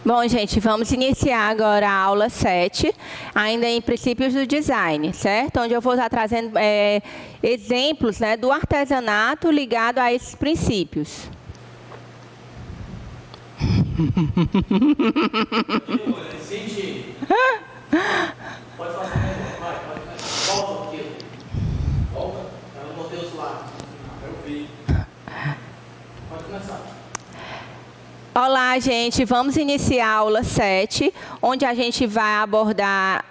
Bom, gente, vamos iniciar agora a aula 7, ainda em princípios do design, certo? Onde eu vou estar trazendo exemplos, né, do artesanato ligado a esses princípios. Sente. Pode fazer, vai. Volta aqui. Volta. Eu não botei os lados. Eu vi. Pode começar. Olá, gente. Vamos iniciar a aula 7, onde a gente vai abordar...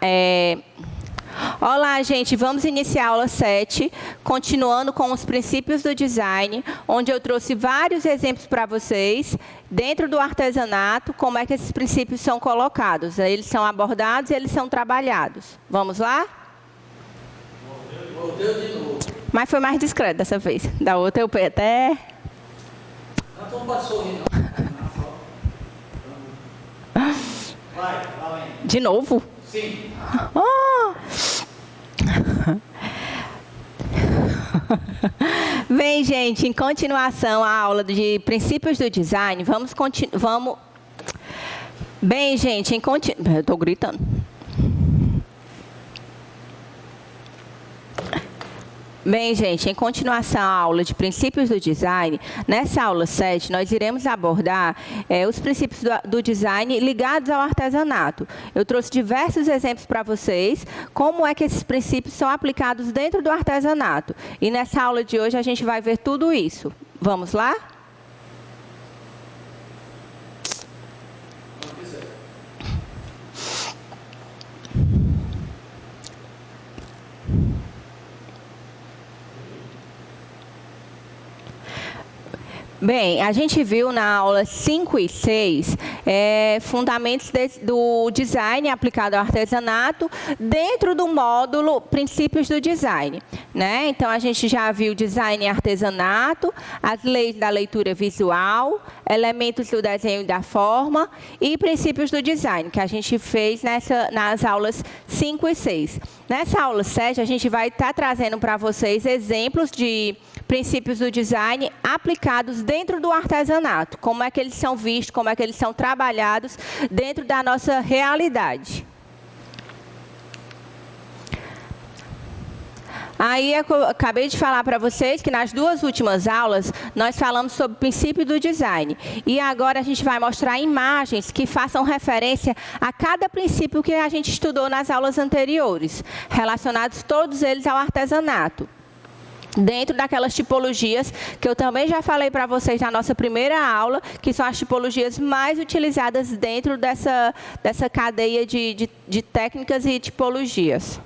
Olá, gente. Vamos iniciar a aula 7, continuando com os princípios do design, onde eu trouxe vários exemplos para vocês, dentro do artesanato, como é que esses princípios são colocados. Eles são abordados e eles são trabalhados. Vamos lá? Mordeu de novo. Mas foi mais discreto dessa vez. Da outra eu até... Não passou aí, não. Vai, valendo. De novo? Sim. Oh! Bem, gente, em continuação à aula de princípios do design, vamos... Bem, gente, eu estou gritando. Bem, gente, em continuação à aula de princípios do design, nessa aula 7, nós iremos abordar os princípios do design ligados ao artesanato. Eu trouxe diversos exemplos para vocês, como é que esses princípios são aplicados dentro do artesanato. E nessa aula de hoje a gente vai ver tudo isso. Vamos lá? Bem, a gente viu na aula 5 e 6 fundamentos do design aplicado ao artesanato dentro do módulo princípios do design, né? Então, a gente já viu design e artesanato, as leis da leitura visual, elementos do desenho e da forma e princípios do design, que a gente fez nas aulas 5 e 6. Nessa aula 7, a gente vai estar trazendo para vocês exemplos de princípios do design aplicados dentro do artesanato. Como é que eles são vistos, como é que eles são trabalhados dentro da nossa realidade. Aí eu acabei de falar para vocês que nas duas últimas aulas nós falamos sobre o princípio do design. E agora a gente vai mostrar imagens que façam referência a cada princípio que a gente estudou nas aulas anteriores, relacionados todos eles ao artesanato. Dentro daquelas tipologias que eu também já falei para vocês na nossa primeira aula, que são as tipologias mais utilizadas dentro dessa cadeia de técnicas e tipologias.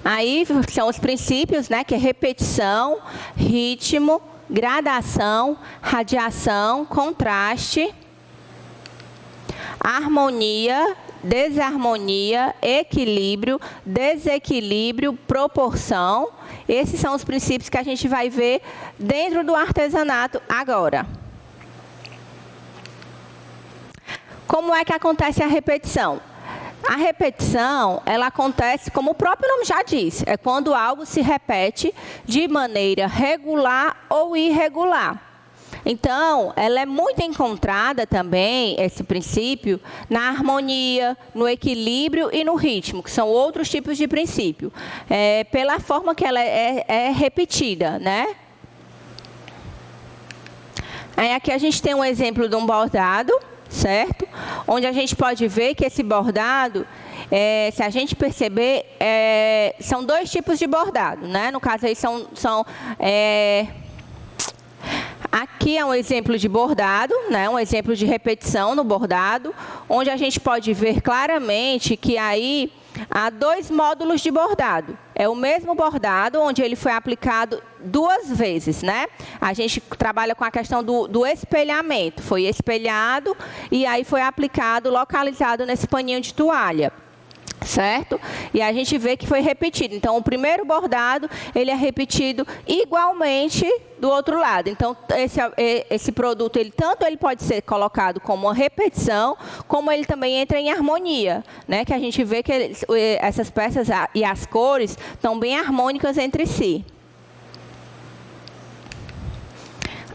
Aí são os princípios, né, que é repetição, ritmo, gradação, radiação, contraste, harmonia, desarmonia, equilíbrio, desequilíbrio, proporção. Esses são os princípios que a gente vai ver dentro do artesanato agora. Como é que acontece a repetição? A repetição, ela acontece, como o próprio nome já diz, é quando algo se repete de maneira regular ou irregular. Então, ela é muito encontrada também, esse princípio, na harmonia, no equilíbrio e no ritmo, que são outros tipos de princípio, pela forma que ela é repetida, né? Aí aqui a gente tem um exemplo de um bordado, certo? Onde a gente pode ver que esse bordado, se a gente perceber, são dois tipos de bordado, né? No caso aí aqui é um exemplo de bordado, né? Um exemplo de repetição no bordado, onde a gente pode ver claramente que aí há dois módulos de bordado. É o mesmo bordado, onde ele foi aplicado duas vezes, né? A gente trabalha com a questão do espelhamento. Foi espelhado e aí foi aplicado, localizado nesse paninho de toalha. Certo? E a gente vê que foi repetido. Então, o primeiro bordado, ele é repetido igualmente do outro lado. Então, esse produto, tanto ele pode ser colocado como uma repetição, como ele também entra em harmonia, né? Que a gente vê que essas peças e as cores estão bem harmônicas entre si.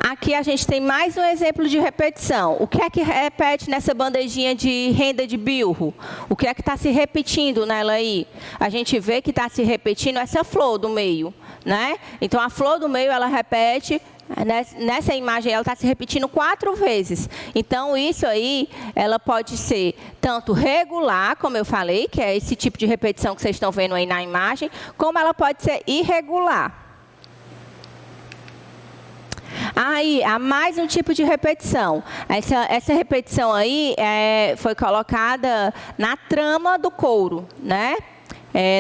Aqui a gente tem mais um exemplo de repetição. O que é que repete nessa bandejinha de renda de bilro? O que é que está se repetindo nela aí? A gente vê que está se repetindo essa flor do meio, né? Então, a flor do meio, ela repete, nessa imagem, ela está se repetindo 4 vezes. Então, isso aí, ela pode ser tanto regular, como eu falei, que é esse tipo de repetição que vocês estão vendo aí na imagem, como ela pode ser irregular. Aí, há mais um tipo de repetição. Essa repetição aí foi colocada na trama do couro, né?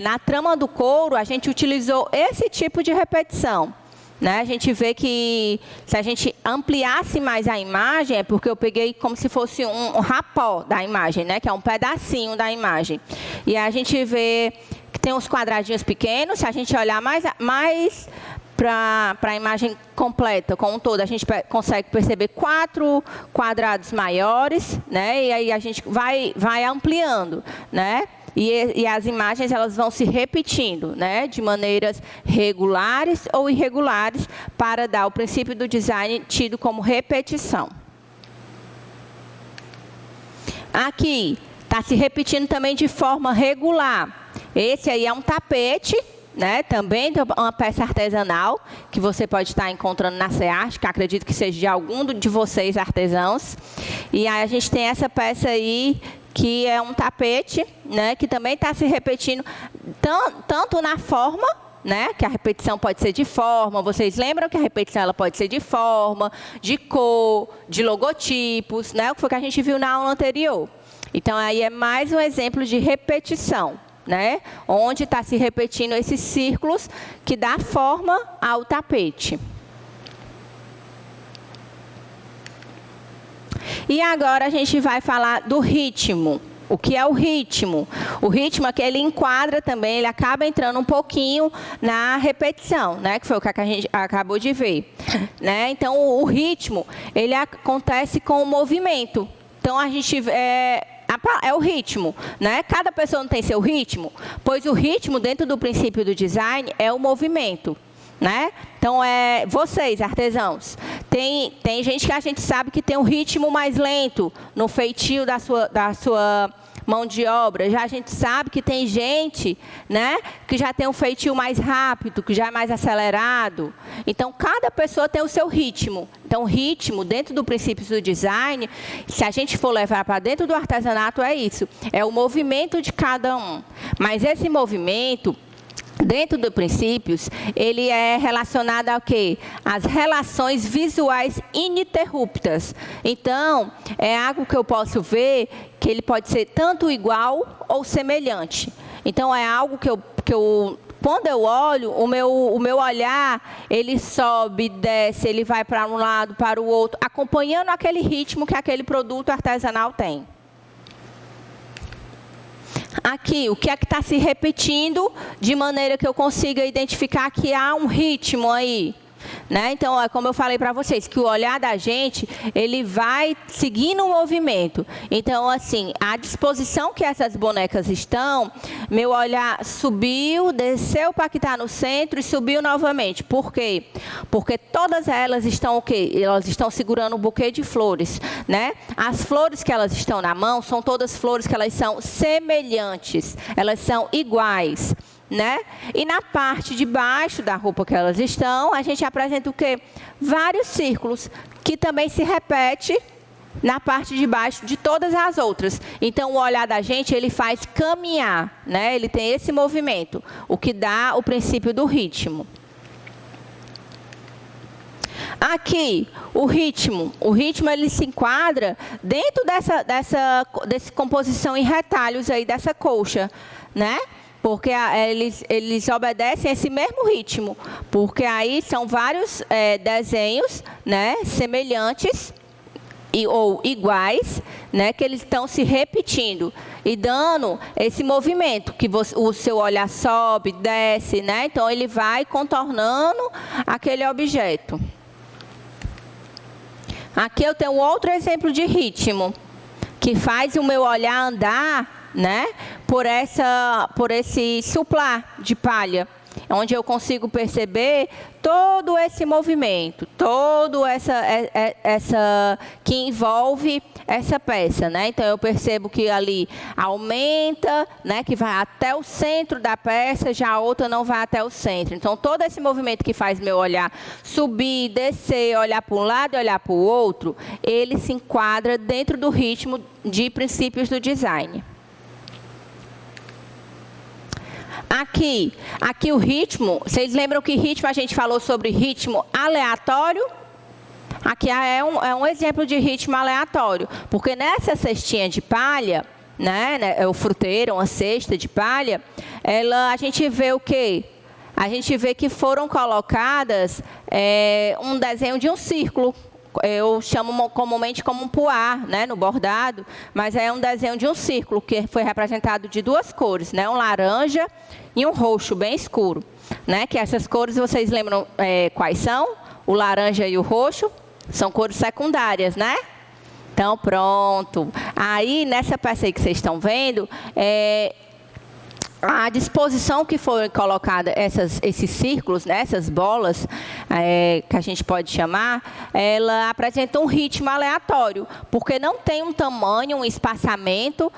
Na trama do couro, a gente utilizou esse tipo de repetição, né? A gente vê que se a gente ampliasse mais a imagem, é porque eu peguei como se fosse um rapó da imagem, né? Que é um pedacinho da imagem. E a gente vê que tem uns quadradinhos pequenos. Se a gente olhar mais para a imagem completa, como um todo, a gente consegue perceber 4 quadrados maiores, né? E aí a gente vai ampliando, né? E as imagens, elas vão se repetindo, né? De maneiras regulares ou irregulares, para dar o princípio do design tido como repetição. Aqui, está se repetindo também de forma regular. Esse aí é um tapete, né? Também uma peça artesanal, que você pode estar encontrando na Cearte, que acredito que seja de algum de vocês artesãos. E aí a gente tem essa peça aí, que é um tapete, né? Que também está se repetindo, tanto na forma, né? Que a repetição pode ser de forma. Vocês lembram que a repetição ela pode ser de forma, de cor, de logotipos, né? O que foi que a gente viu na aula anterior. Então, aí é mais um exemplo de repetição, né? Onde está se repetindo esses círculos que dá forma ao tapete. E agora a gente vai falar do ritmo. O que é o ritmo? O ritmo é que ele enquadra também, ele acaba entrando um pouquinho na repetição, né? Que foi o que a gente acabou de ver, né? Então, o ritmo, ele acontece com o movimento. Então, a gente é o ritmo, né? Cada pessoa não tem seu ritmo, pois o ritmo, dentro do princípio do design, é o movimento, né? Então, vocês, artesãos, tem gente que a gente sabe que tem um ritmo mais lento no feitio da sua mão de obra. Já a gente sabe que tem gente, né, que já tem um feitio mais rápido, que já é mais acelerado. Então, cada pessoa tem o seu ritmo. Então, o ritmo, dentro do princípio do design, se a gente for levar para dentro do artesanato, é isso. É o movimento de cada um. Mas esse movimento, dentro dos princípios, ele é relacionado ao quê? As relações visuais ininterruptas. Então, é algo que eu posso ver que ele pode ser tanto igual ou semelhante. Então, é algo que eu quando eu olho, o meu olhar, ele sobe, desce, ele vai para um lado, para o outro, acompanhando aquele ritmo que aquele produto artesanal tem. Aqui, o que é que está se repetindo, de maneira que eu consiga identificar que há um ritmo aí, né? Então, é como eu falei para vocês, que o olhar da gente, ele vai seguindo o movimento. Então, assim, a disposição que essas bonecas estão, meu olhar subiu, desceu para que está no centro e subiu novamente. Por quê? Porque todas elas estão o quê? Elas estão segurando um buquê de flores, né? As flores que elas estão na mão são todas flores que elas são semelhantes, elas são iguais, né? E na parte de baixo da roupa que elas estão, a gente apresenta o quê? Vários círculos, que também se repete na parte de baixo de todas as outras. Então, o olhar da gente, ele faz caminhar, né? Ele tem esse movimento, o que dá o princípio do ritmo. Aqui, o ritmo ele se enquadra dentro dessa composição em retalhos aí dessa colcha, né? Porque eles obedecem esse mesmo ritmo, porque aí são vários desenhos, né, semelhantes ou iguais, né, que eles estão se repetindo e dando esse movimento, que o seu olhar sobe, desce, né? Então, ele vai contornando aquele objeto. Aqui eu tenho outro exemplo de ritmo, que faz o meu olhar andar, né, por esse suplar de palha. onde eu consigo perceber todo esse movimento, todo essa que envolve essa peça, né? Então eu percebo que ali aumenta, né, que vai até o centro da peça, já a outra não vai até o centro. Então todo esse movimento que faz meu olhar subir, descer, olhar para um lado e olhar para o outro, ele se enquadra dentro do ritmo de princípios do design. Aqui o ritmo, vocês lembram que ritmo a gente falou sobre ritmo aleatório? Aqui é um exemplo de ritmo aleatório, porque nessa cestinha de palha, né, o fruteiro, uma cesta de palha, a gente vê o quê? A gente vê que foram colocadas um desenho de um círculo. Eu chamo comumente como um poir, né, no bordado, mas é um desenho de um círculo que foi representado de duas cores, né, um laranja e um roxo bem escuro, né, que essas cores vocês lembram quais são? O laranja e o roxo são cores secundárias, né? Então pronto. Aí nessa peça aí que vocês estão vendo, a disposição que foi colocada esses círculos, né, essas bolas, que a gente pode chamar, ela apresenta um ritmo aleatório, porque não tem um tamanho, um espaçamento,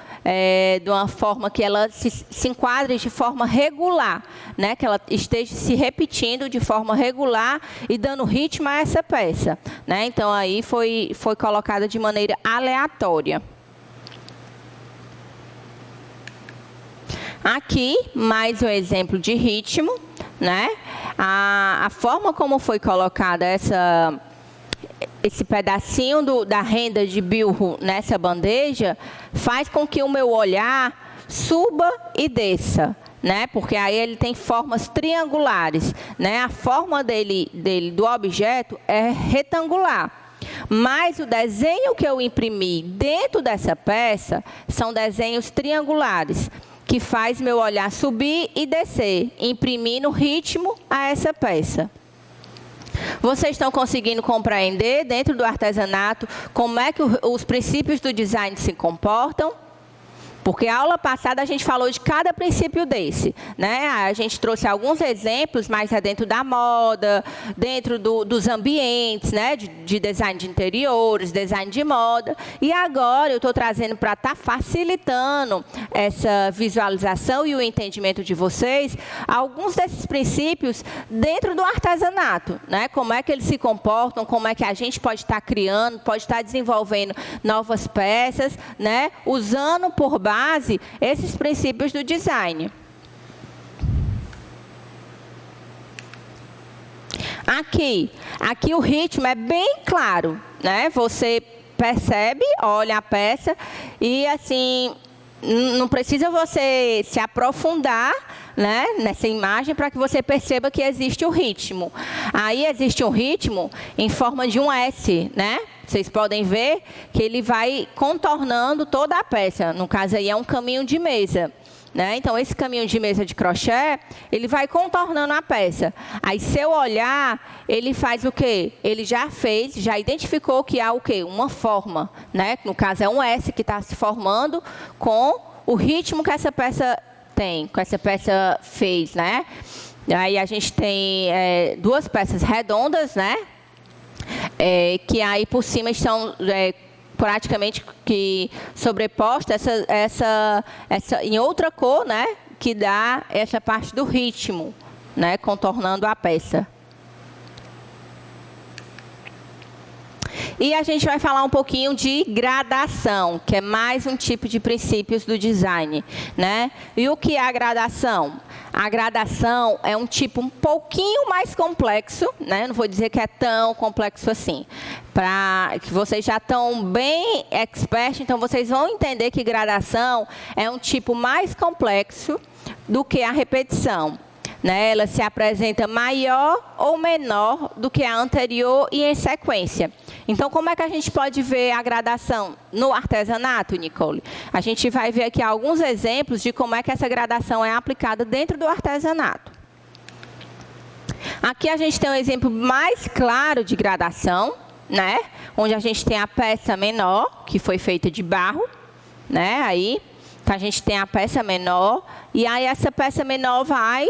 de uma forma que ela se enquadre de forma regular, né, que ela esteja se repetindo de forma regular e dando ritmo a essa peça, né? Então aí foi colocada de maneira aleatória. Aqui, mais um exemplo de ritmo, né? A forma como foi colocada esse pedacinho da renda de bilro nessa bandeja faz com que o meu olhar suba e desça, né? Porque aí ele tem formas triangulares, né? A forma do objeto é retangular. Mas o desenho que eu imprimi dentro dessa peça são desenhos triangulares, que faz meu olhar subir e descer, imprimindo ritmo a essa peça. Vocês estão conseguindo compreender dentro do artesanato como é que os princípios do design se comportam? Porque a aula passada a gente falou de cada princípio desse, né? A gente trouxe alguns exemplos, mas é dentro da moda, dentro dos ambientes, né? De design de interiores, design de moda. E agora eu estou trazendo para estar facilitando essa visualização e o entendimento de vocês, alguns desses princípios dentro do artesanato, né? Como é que eles se comportam, como é que a gente pode estar criando, pode estar desenvolvendo novas peças, né? Usando por base esses princípios do design. Aqui o ritmo é bem claro, né? Você percebe, olha a peça e assim, não precisa você se aprofundar, né, nessa imagem para que você perceba que existe o ritmo. Aí existe um ritmo em forma de um S, né? Vocês podem ver que ele vai contornando toda a peça. No caso aí é um caminho de mesa, né? Então esse caminho de mesa de crochê, ele vai contornando a peça. Aí seu olhar, ele faz o quê? Ele já identificou que há o quê? Uma forma, né? No caso é um S que está se formando com o ritmo que essa peça tem, que essa peça fez, né? Aí a gente tem duas peças redondas, né? Que aí por cima estão praticamente que sobrepostas essa em outra cor, né? Que dá essa parte do ritmo, né? Contornando a peça. E a gente vai falar um pouquinho de gradação, que é mais um tipo de princípios do design, né? E o que é a gradação? A gradação é um tipo um pouquinho mais complexo, né? Não vou dizer que é tão complexo assim. Para que vocês já estão bem expert, então vocês vão entender que gradação é um tipo mais complexo do que a repetição, né? Ela se apresenta maior ou menor do que a anterior e em sequência. Então, como é que a gente pode ver a gradação no artesanato, Nicole? A gente vai ver aqui alguns exemplos de como é que essa gradação é aplicada dentro do artesanato. Aqui a gente tem um exemplo mais claro de gradação, né? Onde a gente tem a peça menor, que foi feita de barro, né? Aí, a gente tem a peça menor, e aí essa peça menor vai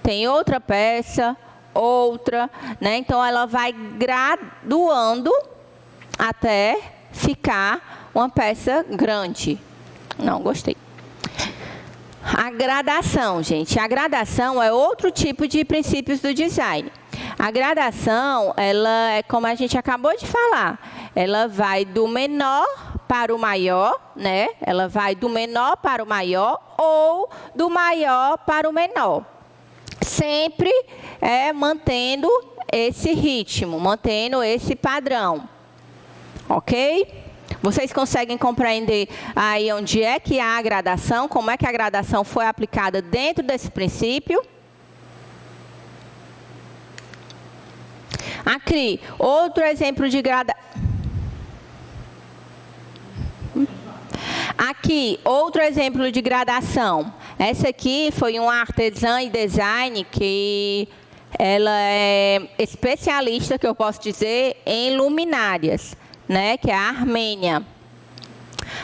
tem outra peça, outra, né? Então, ela vai graduando até ficar uma peça grande. Não gostei. A gradação, gente. A gradação é outro tipo de princípios do design. A gradação, ela é como a gente acabou de falar. Ela vai do menor para o maior, né? Ela vai do menor para o maior ou do maior para o menor. Sempre mantendo esse ritmo, mantendo esse padrão. Ok? Vocês conseguem compreender aí onde é que há a gradação, como é que a gradação foi aplicada dentro desse princípio? Aqui, outro exemplo de gradação. Aqui, outro exemplo de gradação. Essa aqui foi uma artesã e design que ela é especialista, que eu posso dizer, em luminárias, né? Que é a Armênia.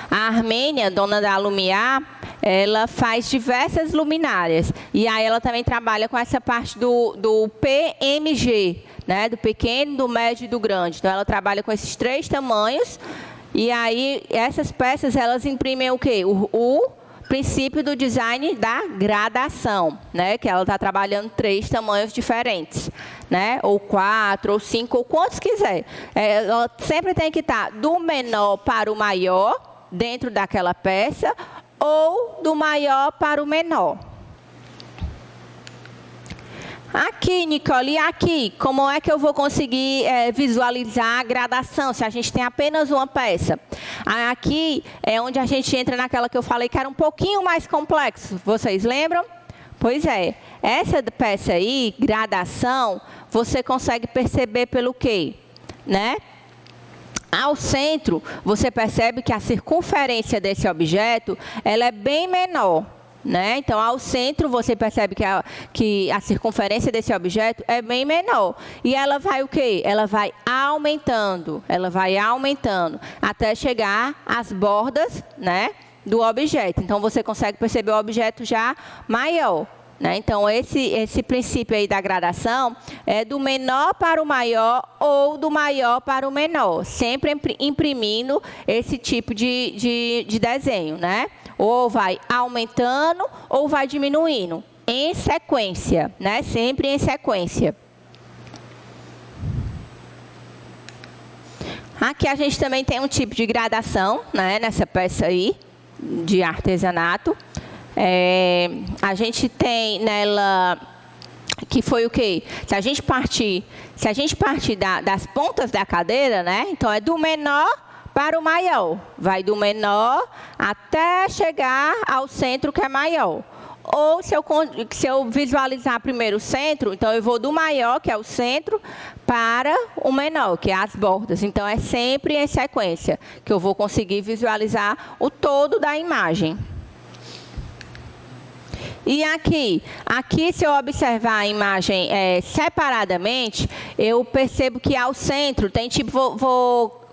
A Armênia, dona da Lumiar, ela faz diversas luminárias. E aí ela também trabalha com essa parte do PMG, né? Do pequeno, do médio e do grande. Então, ela trabalha com esses 3 tamanhos. E aí, essas peças, elas imprimem o quê? O princípio do design da gradação, né? Que ela está trabalhando 3 tamanhos diferentes, né? Ou 4, ou 5, ou quantos quiser. Ela sempre tem que estar do menor para o maior, dentro daquela peça, ou do maior para o menor. Aqui, Nicole, e aqui, como é que eu vou conseguir visualizar a gradação, se a gente tem apenas uma peça? Aqui é onde a gente entra naquela que eu falei que era um pouquinho mais complexo, vocês lembram? Pois é, essa peça aí, gradação, você consegue perceber pelo quê? Né? Ao centro, você percebe que a circunferência desse objeto, ela é bem menor. Né? Então, ao centro, você percebe que a circunferência desse objeto é bem menor. E ela vai o quê? Ela vai aumentando, até chegar às bordas, né, do objeto. Então, você consegue perceber o objeto já maior. Né? Então, esse princípio aí da gradação é do menor para o maior ou do maior para o menor. Sempre imprimindo esse tipo de desenho, né? Ou vai aumentando ou vai diminuindo, em sequência, né? Sempre em sequência. Aqui a gente também tem um tipo de gradação, né? Nessa peça aí, de artesanato. A gente tem nela, que foi o quê? Se a gente partir das pontas da cadeira, né? Então, é do menor para o maior. Vai do menor até chegar ao centro, que é maior. Ou se eu visualizar primeiro o centro, então eu vou do maior, que é o centro, para o menor, que é as bordas. Então, é sempre em sequência que eu vou conseguir visualizar o todo da imagem. E aqui se eu observar a imagem separadamente, eu percebo que ao centro tem tipo,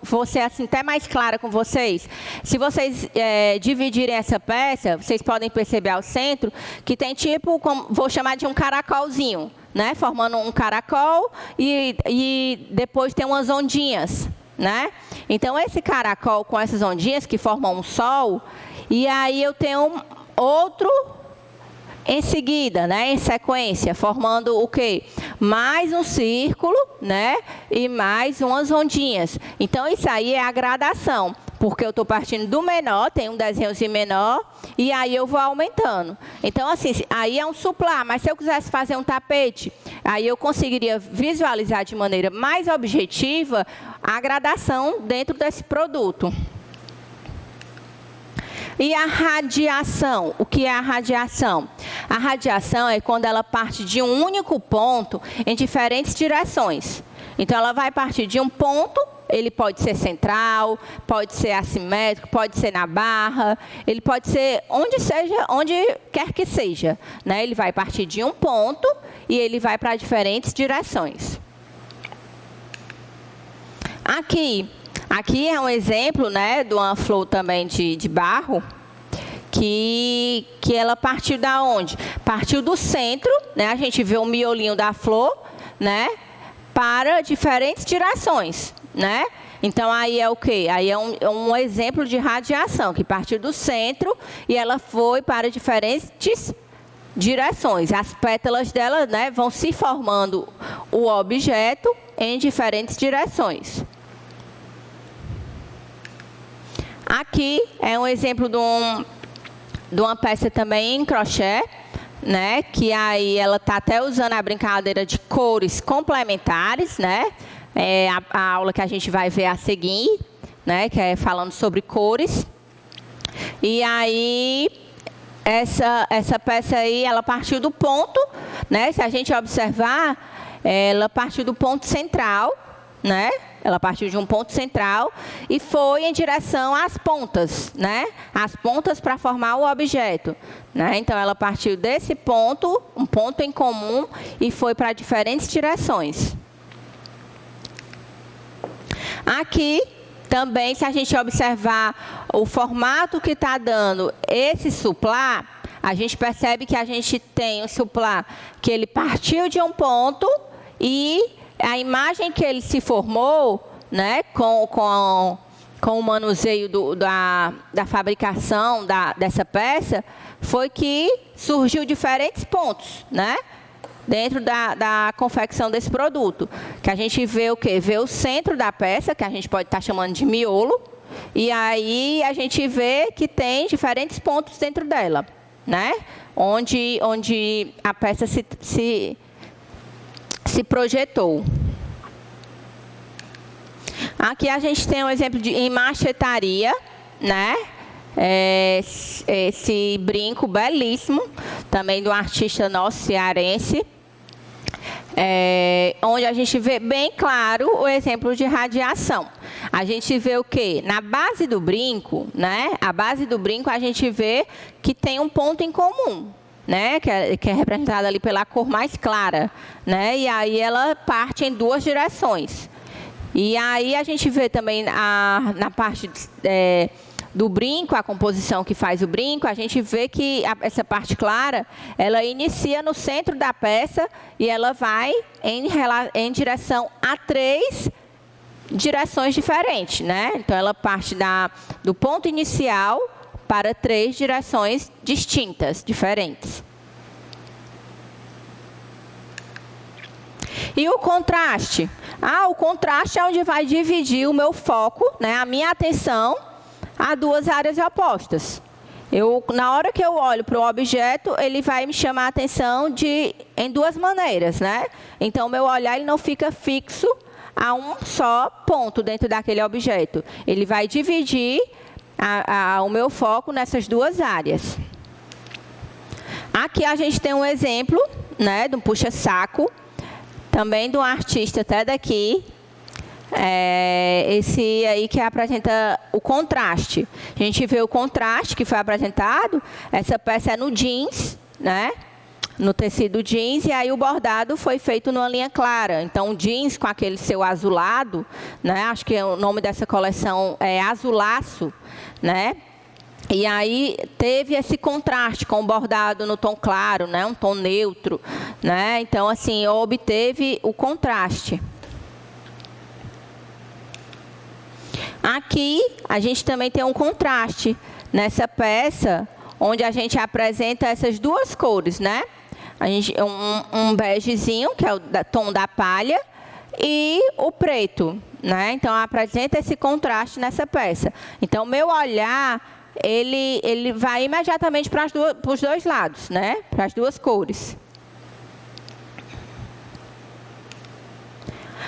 vou ser assim até mais clara com vocês. Se vocês dividirem essa peça, vocês podem perceber ao centro que tem tipo, vou chamar de um caracolzinho, né? Formando um caracol e depois tem umas ondinhas, né? Então, esse caracol com essas ondinhas que formam um sol, e aí eu tenho outro em seguida, né, em sequência, formando o quê? Mais um círculo, né, e mais umas ondinhas. Então, isso aí é a gradação, porque eu estou partindo do menor, tem um desenhozinho menor, e aí eu vou aumentando. Então, assim, aí é um suplar, mas se eu quisesse fazer um tapete, aí eu conseguiria visualizar de maneira mais objetiva a gradação dentro desse produto. E a radiação? O que é a radiação? A radiação é quando ela parte de um único ponto em diferentes direções. Então, ela vai partir de um ponto, ele pode ser central, pode ser assimétrico, pode ser na barra, ele pode ser onde quer que seja, né? Ele vai partir de um ponto e ele vai para diferentes direções. Aqui é um exemplo, né, de uma flor também de barro, que que ela partiu da onde? Partiu do centro, né? A gente vê o miolinho da flor, né? Para diferentes direções, né? Então, aí é o quê? Aí é um exemplo de radiação, que partiu do centro e ela foi para diferentes direções. As pétalas dela, né, vão se formando o objeto em diferentes direções. Aqui é um exemplo de uma peça também em crochê, né? Que aí ela está até usando a brincadeira de cores complementares, né? É a aula que a gente vai ver a seguir, né? Que é falando sobre cores. E aí essa peça aí, ela partiu do ponto, né? Se a gente observar, ela partiu do ponto central, né? Ela partiu de um ponto central e foi em direção às pontas, né? As pontas para formar o objeto, né? Então, ela partiu desse ponto, um ponto em comum, e foi para diferentes direções. Aqui, também, se a gente observar o formato que está dando esse suplá, a gente percebe que a gente tem um suplá que ele partiu de um ponto e a imagem que ele se formou, né, com o manuseio da fabricação dessa peça, foi que surgiu diferentes pontos, né, dentro da confecção desse produto. Que a gente vê o quê? Vê o centro da peça, que a gente pode estar chamando de miolo, e aí a gente vê que tem diferentes pontos dentro dela, né, onde a peça se projetou. Aqui a gente tem um exemplo em machetaria, né? Esse brinco belíssimo, também do artista nosso cearense, onde a gente vê bem claro o exemplo de radiação. A gente vê o quê? Na base do brinco, né? A base do brinco a gente vê que tem um ponto em comum, né, que é representada ali pela cor mais clara, né, e aí ela parte em duas direções. E aí a gente vê também na parte do brinco, a composição que faz o brinco, a gente vê que essa parte clara, ela inicia no centro da peça e ela vai em direção a 3 direções diferentes, né? Então, ela parte do ponto inicial para 3 direções distintas, diferentes. E o contraste? O contraste é onde vai dividir o meu foco, né, a minha atenção, a 2 áreas opostas. Na hora que eu olho para o objeto, ele vai me chamar a atenção em 2 maneiras, né? Então, o meu olhar ele não fica fixo a um só ponto dentro daquele objeto. Ele vai dividir o meu foco nessas 2 áreas. Aqui a gente tem um exemplo, né, de um puxa-saco, também de um artista até daqui, esse aí que apresenta o contraste. A gente vê o contraste que foi apresentado, essa peça é no jeans, né, no tecido jeans, e aí o bordado foi feito numa linha clara. Então, jeans com aquele seu azulado, né, acho que o nome dessa coleção é Azulaço, né? E aí teve esse contraste com o bordado no tom claro, né, um tom neutro, né? Então, assim, obteve o contraste. Aqui a gente também tem um contraste nessa peça, onde a gente apresenta essas 2 cores, né? Um begezinho, que é o tom da palha, e o preto, né? Então, apresenta esse contraste nessa peça. Então, meu olhar, ele vai imediatamente para os 2 lados, né? Para as 2 cores.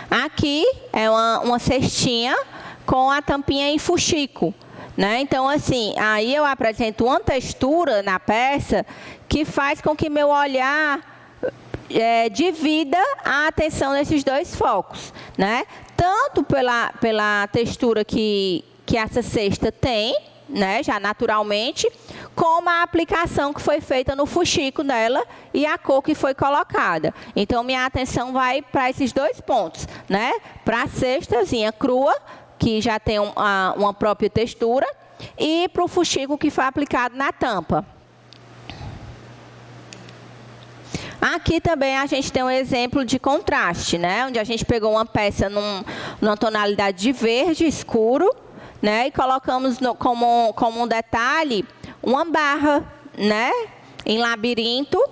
Aqui é uma cestinha com a tampinha em fuxico, né? Então, assim, aí eu apresento uma textura na peça que faz com que meu olhar divida a atenção nesses 2 focos, né? Tanto pela textura que essa cesta tem, né, já naturalmente, como a aplicação que foi feita no fuxico dela e a cor que foi colocada. Então, minha atenção vai para esses 2 pontos, né? Para a cestazinha crua, que já tem uma própria textura, e para o fuxico que foi aplicado na tampa. Aqui também a gente tem um exemplo de contraste, né? Onde a gente pegou uma peça numa tonalidade de verde escuro, né? E colocamos como um detalhe uma barra, né? Em labirinto.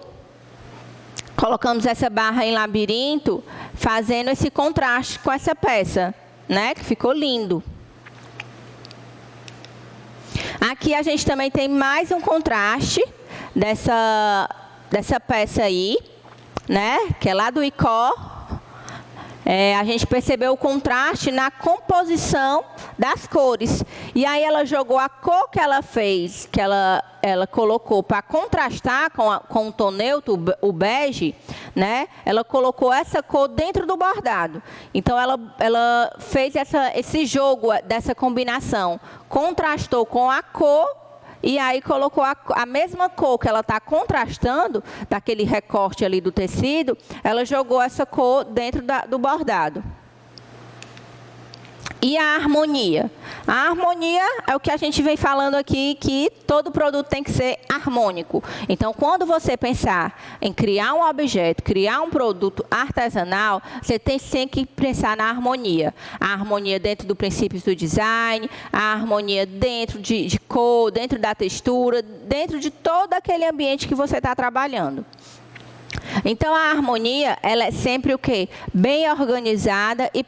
Colocamos essa barra em labirinto, fazendo esse contraste com essa peça, né? Que ficou lindo. Aqui a gente também tem mais um contraste dessa peça aí, né? Que é lá do Icó. A gente percebeu o contraste na composição das cores. E aí ela jogou a cor que ela fez, que ela colocou para contrastar com o tom neutro, o bege, né? Ela colocou essa cor dentro do bordado. Então ela fez esse jogo dessa combinação. Contrastou com a cor e aí colocou a mesma cor que ela está contrastando, daquele recorte ali do tecido, ela jogou essa cor dentro do bordado. E a harmonia? A harmonia é o que a gente vem falando aqui, que todo produto tem que ser harmônico. Então, quando você pensar em criar um objeto, criar um produto artesanal, você tem que pensar na harmonia. A harmonia dentro dos princípios do design, a harmonia dentro de cor, dentro da textura, dentro de todo aquele ambiente que você está trabalhando. Então, a harmonia, ela é sempre o quê? Bem organizada e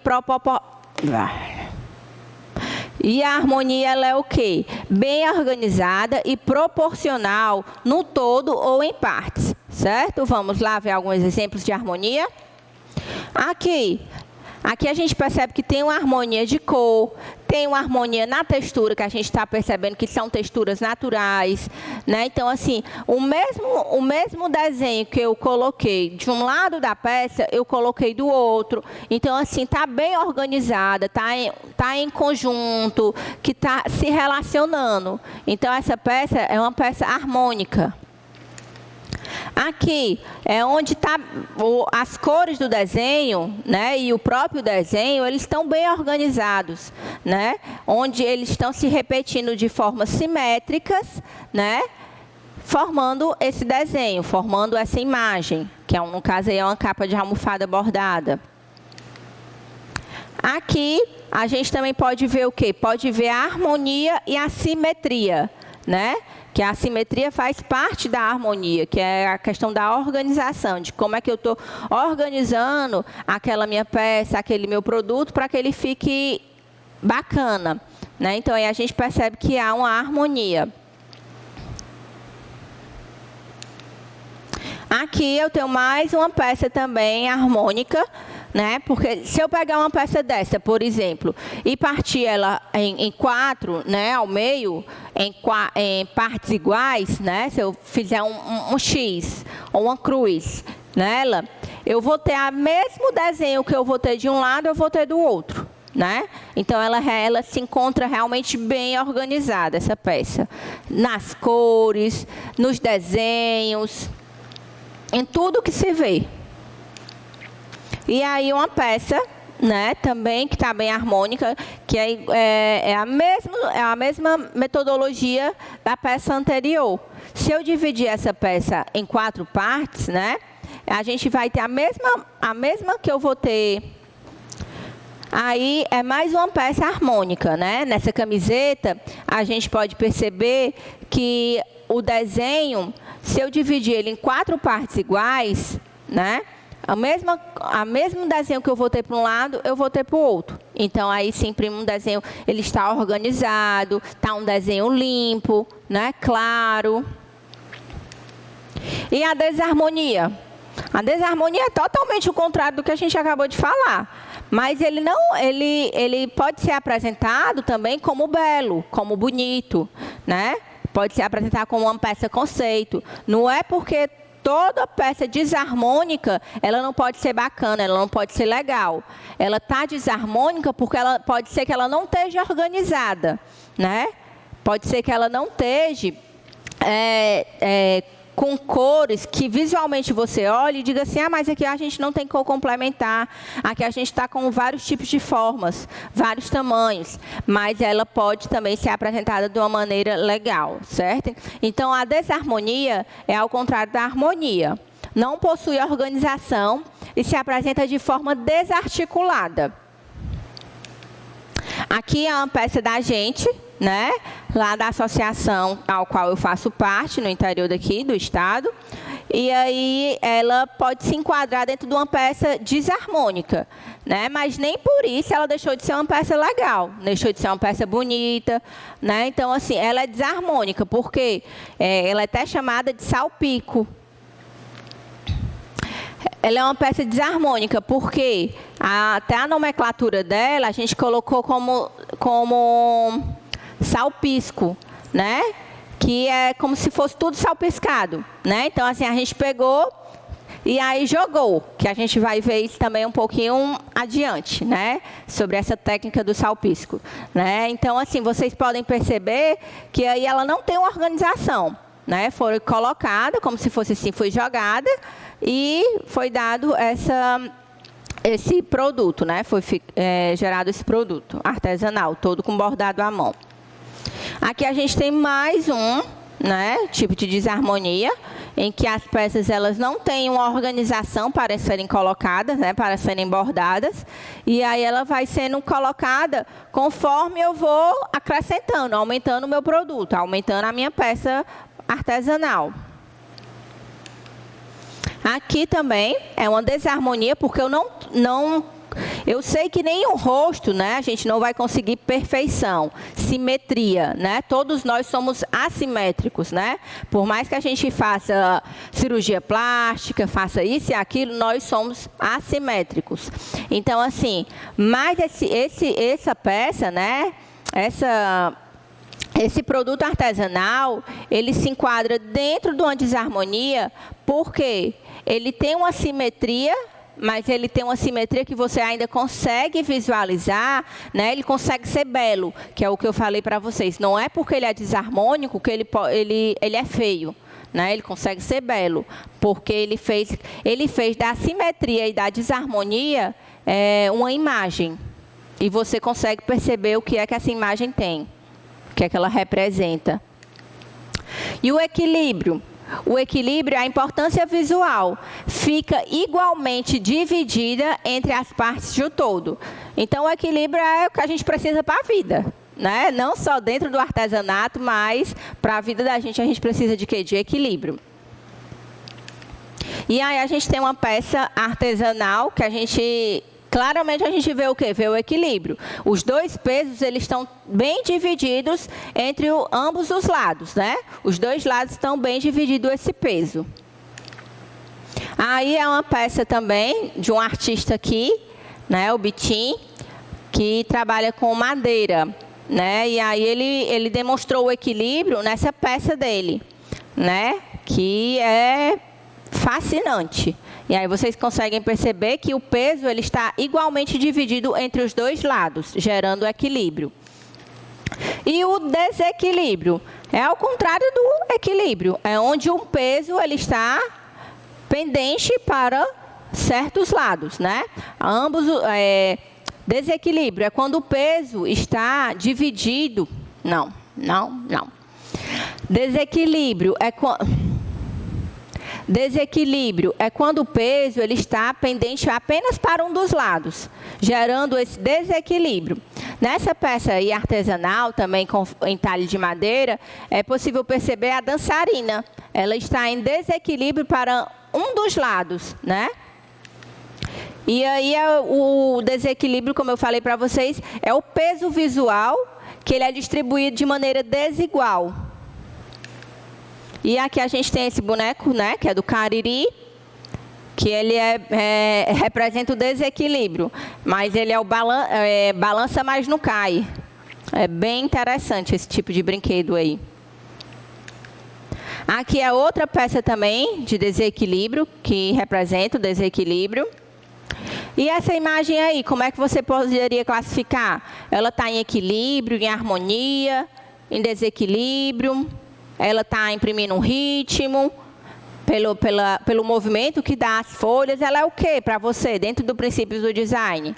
E a harmonia ela é o quê? Bem organizada e proporcional no todo ou em partes, certo? Vamos lá ver alguns exemplos de harmonia. Aqui a gente percebe que tem uma harmonia de cor, tem uma harmonia na textura, que a gente está percebendo que são texturas naturais, né? Então, assim, o mesmo desenho que eu coloquei de um lado da peça, eu coloquei do outro. Então, assim, está bem organizada, tá em conjunto, que está se relacionando. Então, essa peça é uma peça harmônica. Aqui é onde está as cores do desenho, né, e o próprio desenho, eles estão bem organizados, né, onde eles estão se repetindo de formas simétricas, né, formando esse desenho, formando essa imagem, que no caso aí é uma capa de almofada bordada. Aqui a gente também pode ver o quê? Pode ver a harmonia e a simetria, né? Que a simetria faz parte da harmonia, que é a questão da organização, de como é que eu estou organizando aquela minha peça, aquele meu produto, para que ele fique bacana, né? Então, aí a gente percebe que há uma harmonia. Aqui eu tenho mais uma peça também harmônica, né? Porque se eu pegar uma peça dessa, por exemplo, e partir ela em quatro, né, ao meio, em partes iguais, né? Se eu fizer um X ou uma cruz nela, eu vou ter o mesmo desenho que eu vou ter de um lado, eu vou ter do outro, né? Então ela se encontra realmente bem organizada, essa peça, nas cores, nos desenhos, em tudo que se vê. E aí uma peça, né, também que está bem harmônica, que é a mesma metodologia da peça anterior. Se eu dividir essa peça em 4 partes, né, a gente vai ter a mesma que eu vou ter. Aí é mais uma peça harmônica, né? Nessa camiseta a gente pode perceber que o desenho, se eu dividir ele em 4 partes iguais, né? A mesmo desenho que eu vou ter para um lado, eu vou ter para o outro. Então, aí se imprime um desenho, ele está organizado, está um desenho limpo, né? Claro. E a desarmonia? A desarmonia é totalmente o contrário do que a gente acabou de falar. Mas ele pode ser apresentado também como belo, como bonito, né? Pode ser apresentado como uma peça conceito. Não é porque toda peça desarmônica, ela não pode ser bacana, ela não pode ser legal. Ela está desarmônica porque pode ser que ela não esteja organizada, né? Pode ser que ela não esteja com cores que visualmente você olha e diga assim, ah, mas aqui a gente não tem cor complementar, aqui a gente está com vários tipos de formas, vários tamanhos, mas ela pode também ser apresentada de uma maneira legal, certo? Então, a desarmonia é ao contrário da harmonia. Não possui organização e se apresenta de forma desarticulada. Aqui é uma peça da gente, né? Lá da associação ao qual eu faço parte, no interior daqui do estado. E aí ela pode se enquadrar dentro de uma peça desarmônica, né? Mas nem por isso ela deixou de ser uma peça legal, deixou de ser uma peça bonita, né? Então, assim, ela é desarmônica, porque ela é até chamada de salpico. Ela é uma peça desarmônica, porque até a nomenclatura dela a gente colocou como salpisco, né? Que é como se fosse tudo salpiscado, né? Então, assim, a gente pegou e aí jogou, que a gente vai ver isso também um pouquinho adiante, né? Sobre essa técnica do salpisco, né? Então, assim, vocês podem perceber que aí ela não tem uma organização, né? Foi colocada como se fosse assim, foi jogada e foi dado esse produto, né? Foi gerado esse produto artesanal, todo com bordado à mão. Aqui a gente tem mais um, né, tipo de desarmonia, em que as peças elas não têm uma organização para serem colocadas, né, para serem bordadas, e aí ela vai sendo colocada conforme eu vou acrescentando, aumentando o meu produto, aumentando a minha peça artesanal. Aqui também é uma desarmonia, porque eu sei que nem o rosto, né, a gente não vai conseguir perfeição, simetria, né? Todos nós somos assimétricos, né? Por mais que a gente faça cirurgia plástica, faça isso e aquilo, nós somos assimétricos. Então, assim, mas essa peça, né? Esse produto artesanal, ele se enquadra dentro de uma desarmonia, porque ele tem uma simetria, mas ele tem uma simetria que você ainda consegue visualizar, né? Ele consegue ser belo, que é o que eu falei para vocês. Não é porque ele é desarmônico que ele é feio, né? Ele consegue ser belo, porque ele fez da simetria e da desarmonia uma imagem. E você consegue perceber o que é que essa imagem tem, o que é que ela representa. E o equilíbrio? O equilíbrio, a importância visual, fica igualmente dividida entre as partes do todo. Então, o equilíbrio é o que a gente precisa para a vida, né? Não só dentro do artesanato, mas para a vida da gente, a gente precisa de quê? De equilíbrio. E aí a gente tem uma peça artesanal que claramente a gente vê o quê? Vê o equilíbrio. Os dois pesos, eles estão bem divididos entre ambos os lados, né? Os dois lados estão bem divididos esse peso. Aí é uma peça também de um artista aqui, né? O Bitim, que trabalha com madeira, né? E aí ele demonstrou o equilíbrio nessa peça dele, né? Que é fascinante. E aí vocês conseguem perceber que o peso ele está igualmente dividido entre os dois lados, gerando equilíbrio. E o desequilíbrio é ao contrário do equilíbrio, é onde um peso ele está pendente para certos lados, né? Desequilíbrio é quando o peso está dividido. Não. Desequilíbrio é quando o peso ele está pendente apenas para um dos lados, gerando esse desequilíbrio. Nessa peça aí artesanal, também com entalhe de madeira, é possível perceber a dançarina. Ela está em desequilíbrio para um dos lados, né? E aí o desequilíbrio, como eu falei para vocês, é o peso visual que ele é distribuído de maneira desigual. E aqui a gente tem esse boneco, né, que é do Cariri, que ele representa o desequilíbrio, mas ele é o balança, mas não cai. É bem interessante esse tipo de brinquedo aí. Aqui é outra peça também de desequilíbrio, que representa o desequilíbrio. E essa imagem aí, como é que você poderia classificar? Ela está em equilíbrio, em harmonia, em desequilíbrio? Ela está imprimindo um ritmo, pelo movimento que dá as folhas, ela é o quê para você, dentro do princípio do design?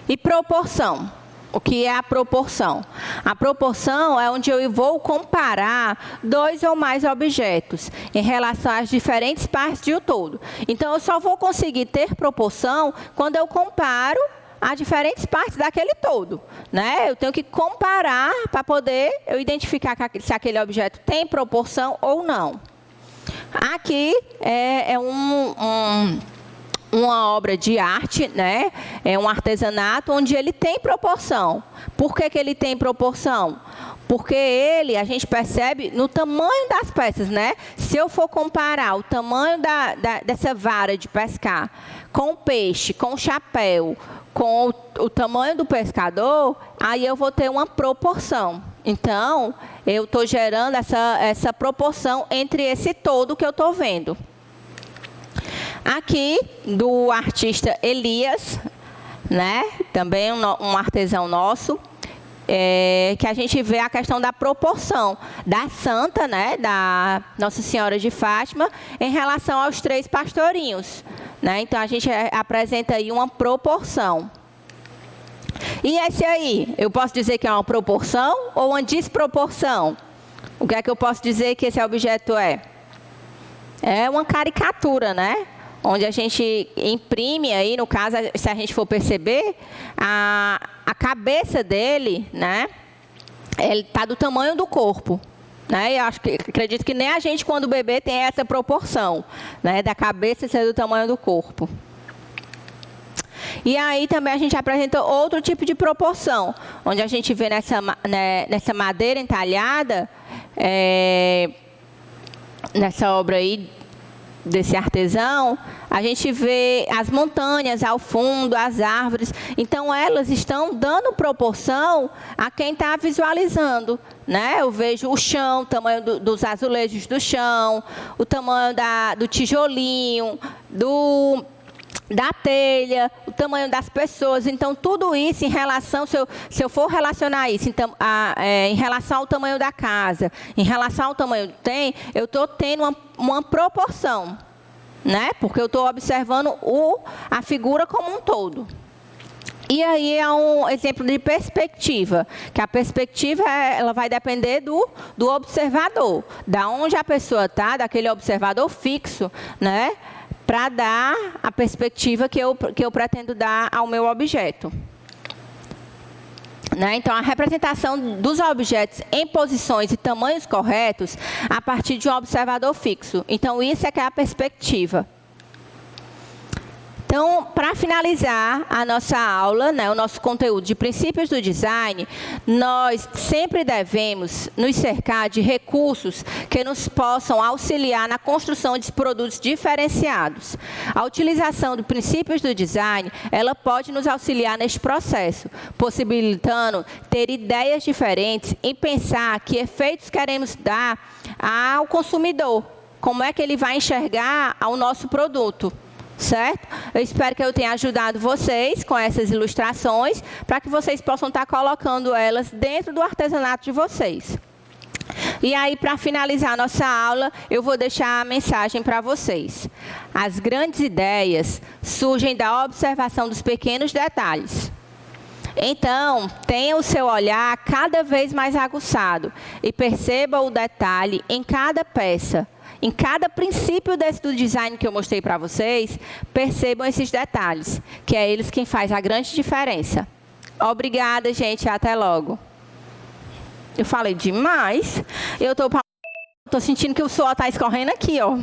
E proporção. O que é a proporção? A proporção é onde eu vou comparar dois ou mais objetos em relação às diferentes partes de um todo. Então, eu só vou conseguir ter proporção quando eu comparo as diferentes partes daquele todo, né? Eu tenho que comparar para poder eu identificar se aquele objeto tem proporção ou não. Aqui é uma obra de arte, né? É um artesanato onde ele tem proporção. Por que ele tem proporção? Porque a gente percebe no tamanho das peças, né? Se eu for comparar o tamanho dessa vara de pescar com o peixe, com o chapéu, com o tamanho do pescador, aí eu vou ter uma proporção. Então, eu estou gerando essa proporção entre esse todo que eu estou vendo. Aqui, do artista Elias, né? Também um artesão nosso, que a gente vê a questão da proporção da santa, né? Da Nossa Senhora de Fátima, em relação aos 3 pastorinhos, né? Então, a gente apresenta aí uma proporção. E esse aí, eu posso dizer que é uma proporção ou uma desproporção? O que é que eu posso dizer que esse objeto é? É uma caricatura, né? Onde a gente imprime aí, no caso, se a gente for perceber, a cabeça dele, né? Ele está do tamanho do corpo, né? Eu acredito que nem a gente, quando bebê, tem essa proporção, né? Da cabeça ser do tamanho do corpo. E aí também a gente apresenta outro tipo de proporção, onde a gente vê nessa madeira entalhada, nessa obra aí, desse artesão, a gente vê as montanhas ao fundo, as árvores. Então, elas estão dando proporção a quem está visualizando, né? Eu vejo o chão, o tamanho dos azulejos do chão, o tamanho do tijolinho, da telha, o tamanho das pessoas. Então, tudo isso em relação, se eu for relacionar isso em relação ao tamanho da casa, em relação ao tamanho do trem, eu estou tendo uma proporção, né? Porque eu estou observando a figura como um todo. E aí é um exemplo de perspectiva, que a perspectiva ela vai depender do observador, da onde a pessoa está, daquele observador fixo, né? Para dar a perspectiva que eu pretendo dar ao meu objeto. Né? Então, a representação dos objetos em posições e tamanhos corretos a partir de um observador fixo. Então, isso é que é a perspectiva. Então, para finalizar a nossa aula, né, o nosso conteúdo de princípios do design, nós sempre devemos nos cercar de recursos que nos possam auxiliar na construção de produtos diferenciados. A utilização de princípios do design, ela pode nos auxiliar neste processo, possibilitando ter ideias diferentes e pensar que efeitos queremos dar ao consumidor, como é que ele vai enxergar ao nosso produto. Certo? Eu espero que eu tenha ajudado vocês com essas ilustrações, para que vocês possam estar colocando elas dentro do artesanato de vocês. E aí, para finalizar a nossa aula, eu vou deixar a mensagem para vocês. As grandes ideias surgem da observação dos pequenos detalhes. Então, tenha o seu olhar cada vez mais aguçado e perceba o detalhe em cada peça. Em cada princípio do design que eu mostrei para vocês, percebam esses detalhes, que é eles quem faz a grande diferença. Obrigada, gente. Até logo. Eu falei demais. Eu estou sentindo que o suor está escorrendo aqui, ó.